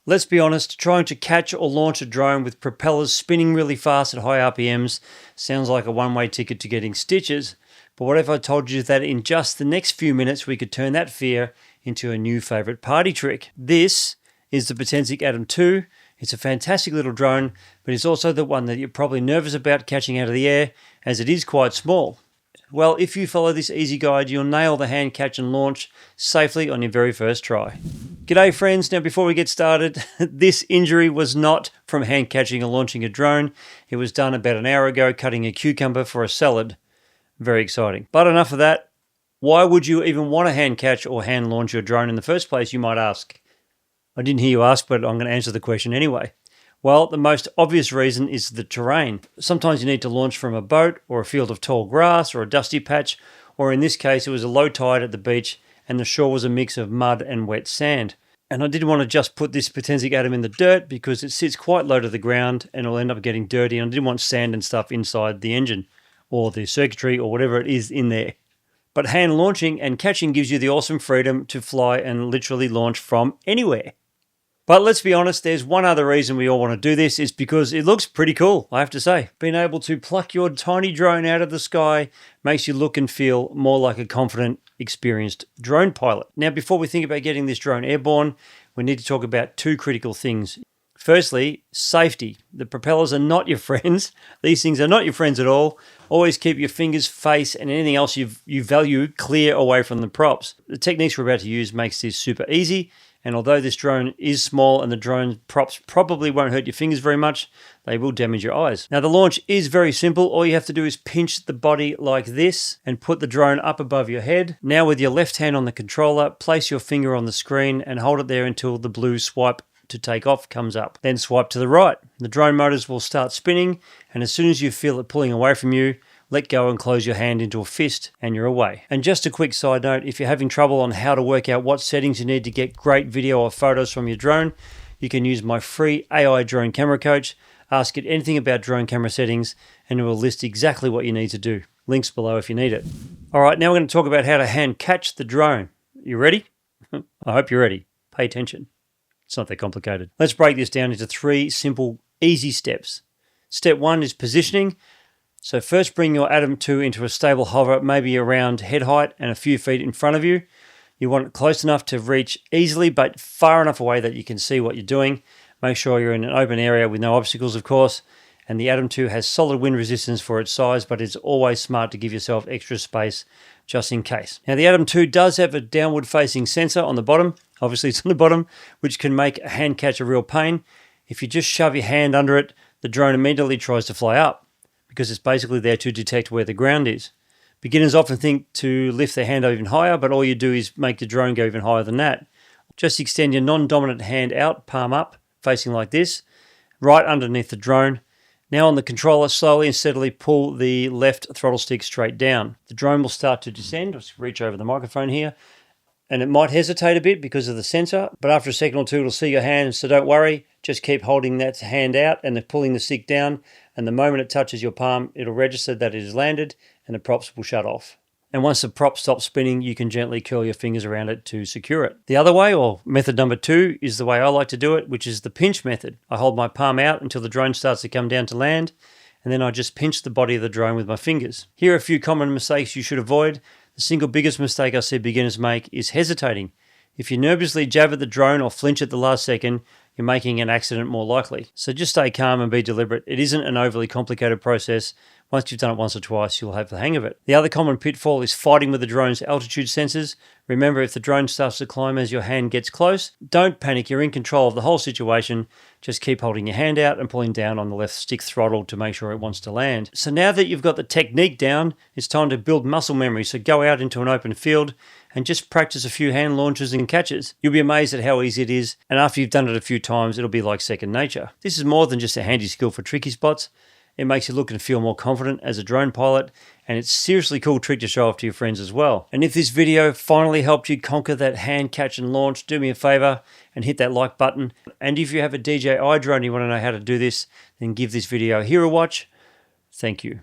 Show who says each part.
Speaker 1: Let's be honest, trying to catch or launch a drone with propellers spinning really fast at high RPMs sounds like a one-way ticket to getting stitches, but what if I told you that in just the next few minutes we could turn that fear into a new favorite party trick? This is the Potensic Atom 2. It's a fantastic little drone, but it's also the one that you're probably nervous about catching out of the air, as it is quite small. Well, if you follow this easy guide, you'll nail the hand catch and launch safely on your very first try. G'day friends, now before we get started, this injury was not from hand catching or launching a drone. It was done about an hour ago cutting a cucumber for a salad. Very exciting. But enough of that. Why would you even want to hand catch or hand launch your drone in the first place, you might ask? I didn't hear you ask, but I'm going to answer the question anyway. Well, the most obvious reason is the terrain. Sometimes you need to launch from a boat or a field of tall grass or a dusty patch, or in this case it was a low tide at the beach and the shore was a mix of mud and wet sand. And I didn't want to just put this Potensic Atom in the dirt because it sits quite low to the ground and it'll end up getting dirty, and I didn't want sand and stuff inside the engine or the circuitry or whatever it is in there. But hand launching and catching gives you the awesome freedom to fly and literally launch from anywhere. But let's be honest, there's one other reason we all want to do this, is because it looks pretty cool, I have to say. Being able to pluck your tiny drone out of the sky makes you look and feel more like a confident, experienced drone pilot. Now, before we think about getting this drone airborne, we need to talk about two critical things. Firstly, safety. The propellers are not your friends. These things are not your friends at all. Always keep your fingers, face, and anything else you value clear away from the props. The techniques we're about to use makes this super easy. And although this drone is small and the drone props probably won't hurt your fingers very much, they will damage your eyes. Now the launch is very simple. All you have to do is pinch the body like this and put the drone up above your head. Now with your left hand on the controller, place your finger on the screen and hold it there until the blue swipe to take off comes up. Then swipe to the right. The drone motors will start spinning, and as soon as you feel it pulling away from you, let go and close your hand into a fist and you're away. And just a quick side note, if you're having trouble on how to work out what settings you need to get great video or photos from your drone, you can use my free AI drone camera coach. Ask it anything about drone camera settings and it will list exactly what you need to do. Links below if you need it. All right, now we're going to talk about how to hand catch the drone. You ready? I hope you're ready. Pay attention. It's not that complicated. Let's break this down into 3 simple, easy steps. Step 1 is positioning. So first bring your Atom 2 into a stable hover, maybe around head height and a few feet in front of you. You want it close enough to reach easily, but far enough away that you can see what you're doing. Make sure you're in an open area with no obstacles, of course. And the Atom 2 has solid wind resistance for its size, but it's always smart to give yourself extra space just in case. Now the Atom 2 does have a downward facing sensor on the bottom. Obviously it's on the bottom, which can make a hand catch a real pain. If you just shove your hand under it, the drone immediately tries to fly up, because it's basically there to detect where the ground is. Beginners often think to lift their hand even higher, but all you do is make the drone go even higher than that. Just extend your non-dominant hand out, palm up, facing like this, right underneath the drone. Now on the controller, slowly and steadily pull the left throttle stick straight down. The drone will start to descend. Let's reach over the microphone here. And it might hesitate a bit because of the sensor, but after a second or two it'll see your hand, so don't worry. Just keep holding that hand out and then pulling the stick down, and the moment it touches your palm, it'll register that it has landed and the props will shut off. And once the prop stops spinning, you can gently curl your fingers around it to secure it. The other way, or method number 2, is the way I like to do it, which is the pinch method. I hold my palm out until the drone starts to come down to land, and then I just pinch the body of the drone with my fingers. Here are a few common mistakes you should avoid. The single biggest mistake I see beginners make is hesitating. If you nervously jab at the drone or flinch at the last second, you're making an accident more likely. So just stay calm and be deliberate. It isn't an overly complicated process. Once you've done it once or twice, you'll have the hang of it. The other common pitfall is fighting with the drone's altitude sensors. Remember, if the drone starts to climb as your hand gets close, don't panic. You're in control of the whole situation. Just keep holding your hand out and pulling down on the left stick throttle to make sure it wants to land. So now that you've got the technique down, it's time to build muscle memory. So go out into an open field and just practice a few hand launches and catches. You'll be amazed at how easy it is, and after you've done it a few times, it'll be like second nature. This is more than just a handy skill for tricky spots. It makes you look and feel more confident as a drone pilot, and it's a seriously cool trick to show off to your friends as well. And if this video finally helped you conquer that hand catch and launch, do me a favor and hit that like button. And if you have a DJI drone and you want to know how to do this, then give this video here a watch. Thank you.